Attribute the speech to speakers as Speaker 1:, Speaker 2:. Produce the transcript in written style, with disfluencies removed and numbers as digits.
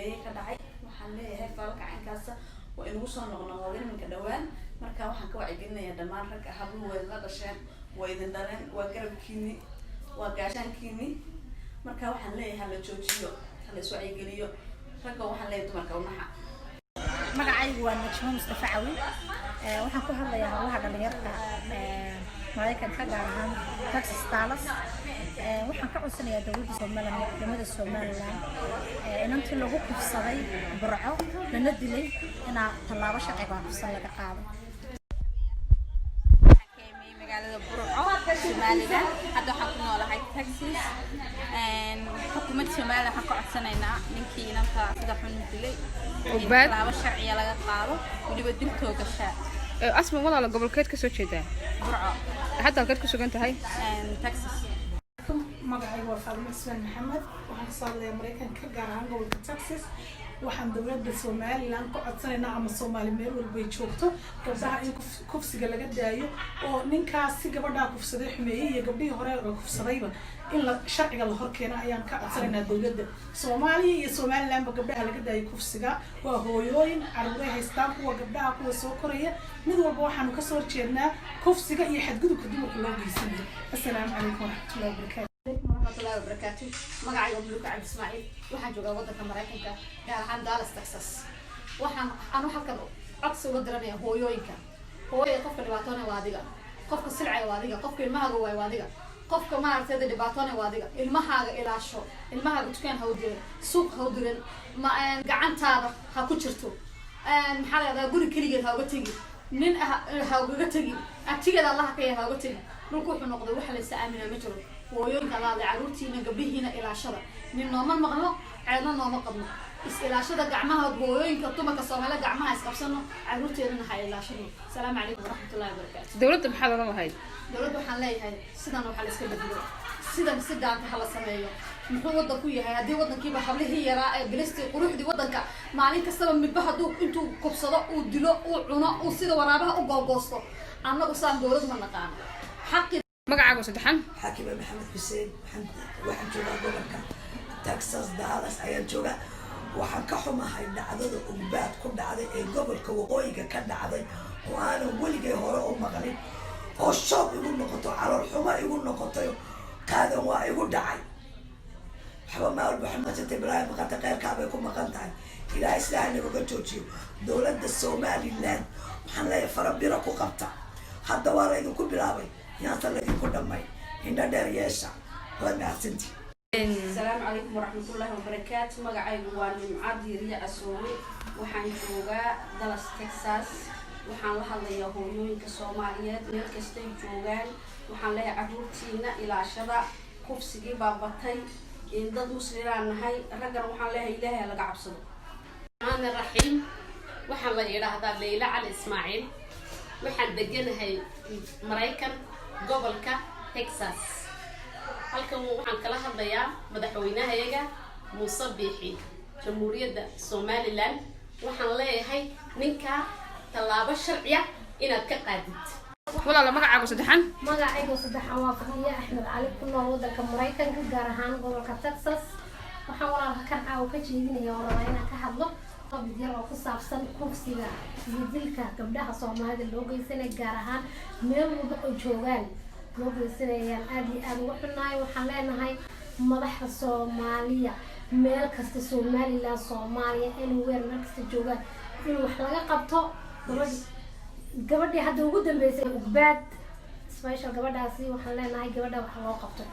Speaker 1: dambeeyay ka dhacay waxaan leeyahay falka caynkaas oo inagu soo noqnoqday iminka dhawaan marka waxaan ka wacyigelinayaa dhammaan ragga habluhu way la dhasheen way idin dhaleen waa garabkiini waa gaashaankiini marka waxaan leeyahay la joojiyo la is wacyigeliyo ragga waxaan leeyahay dumarka unaxa
Speaker 2: magacaygu waa Najmo Mustafa Cawi waxaan ku hadlayaa hawlaha dhalinyarada Mareykanka gaar ahaan Texas Dallas waxaan ka codsanayaa dowladda Soomaaliland inantii lagu kufsaday Burco lana dilay in tallaabo sharci waafaqsan laga qaado
Speaker 3: magaalada Burco Somaliland hadda waxaan ku noolahay Texas xukuumadda Somaliland waxaan ka codsanaynaa ninkii inanta sida xun dilay tallaabo sharci laga qaado waliba dib toogasha
Speaker 4: asma walaal gobolkeed ka soo jeedaa
Speaker 3: Burco
Speaker 4: hadda halkeed ku sugan tahay
Speaker 3: Texas
Speaker 5: magacaygu waa Faadumo Ismaan Maxamed waxaan ka soo hadlayaa Mareykanka gaar ahaan gobolka Texas waxaan dowladda Somaliland ku codsanaynaa ama Soomaali meel walba ay joogto gabdhaha in kufsiga laga daayo oo ninkaas si gabadha kufsaday xumeeyay iyo gabdhihii hore oo kufsadayba in la sharciga la hor keeno ayaan ka codsanaynaa dowladda Soomaaliya iyo Somaliland gabdhaha laga daayo kufsiga waa hooyooyin carruur haystaan kuwa gabdhaha kuwa soo koraya mid walba waxaan ka soo jeednaa kufsiga iyo xadgudubka dumarka loo geysanayo assalaamu calaykum waraxmatullaahi wabarakaatuh
Speaker 6: warahmatullahi wabarakatuh magacayga Abdulka Cabdi Ismaaciil waxaan joogaa waddanka Mareykanka gaar ahaan Dallas Texas waxaan halkan codsi uga diranayaa hooyooyinka hooyada qofka dhibaatoona waa adiga qofka silcaya waa adiga qofka ilmahaaga waa adiga qofka maartay dhibaatoona waa adiga ilmahaaga ilaasho ilmahaaga dukaan ha u dirin suuq ha u dirin gacantaada ha ku jirto maxaa la yiraahdaa guri kaligeed ha uga tagi nin ha uga tagi atigeeda Allah ka yahay ha uga tagi dhulku wuxuu noqday wax la is aaminaa ma jiro hooyooyinka la caruurtiina gabdhihiina ilaashada nin nooma maqno ceedna nooma qabno is ilaashada gacmaha hooyooyinka dumarka Soomaaliyeed gacmaha is qabsano caruurteedana ha ilaashado salaamu calaykum waraxmatullaahi wabarakaatuh
Speaker 4: dowladda maxaa loo lahayd
Speaker 6: dowladda waxaan leeyahay sidan waxa la iska bedelo sidan si gaanta hala sameeyo muxuu waddan ku yahay hadii waddankiiba hablihii yaraa ee bilistii quruxdii waddanka maalin kastaba midba haduu intuu kubsado uu dilo uu cuno uu sida waraabaha u googoosto annagu saan dowladda ma naqaan xaqi
Speaker 4: magacaagu saddexan
Speaker 7: حكيم محمد حسين waxaan joogaa gobolka Texas Dallas ayaan joogaa waxaan ka xumahay dhacdada ugbaad ku dhacday ee gobolka waqooyiga ka dhacday oo aan weligay hore u maqlin oo shoog igu noqoto calool xumo igu noqotay qaadan waa igu dhacay waxba ma walba xamaasada Ibrahim qata qeyrka bay ku maqan tahay ilaahay islaahna uga joojiyo dowladda Somaliland waxaan leeyahay farabira ku qabta hadda waa la idinku bilaabay ياسر الذي كنا معي هنا دار ياسع وأنا أحسنتي.
Speaker 1: السلام عليكم ورحمة الله وبركاته مقعي وان معادي ريع أسوي وحان جوغا دالاس تكساس وحان لها ليا هويوين كصوماليات ميل كستين جوغان وحان ليا عروتينا إلى شرع كوفسيجي بابتي إن ضد مسلمين هاي رجل وحان ليا إلهي لقى عبصدو.
Speaker 8: الرحمن الرحيم وحان ليا هذا ليلى على إسماعيل وحان دجنها مريكان gobolka Texas halkan waxaan kala hadlayaa madaxweynaha yaga Muuse Biixi jamhuuriyadda Somaliland waxaan leeyahay ninka tallaabo sharciya inaad ka qaadid
Speaker 4: walaal magacaagu saddexan
Speaker 2: magacaygu saddexan waa Fadiya Axmed Cali ku nool waddanka Mareykanka gaar ahaan gobolka Texas waxaan walaalkan ka jeedinayaa inaan ka hadlo video oo ku saabsan kufsiga iyo dilka gabdhaha Soomaalida loo geysanay gaar ahaan meel walba oo joogaan loo geysanayaan aad iyo aad uga xunahay waxaan leenahay madaxda Soomaaliya meel kasta Somaliland Soomaaliya anywhere meel kasta joogaan in wax laga qabto gabadhii hadda ugu dambeysay ugbaad special gabadhaasi waxaan leenahay gabadha wax loo qabto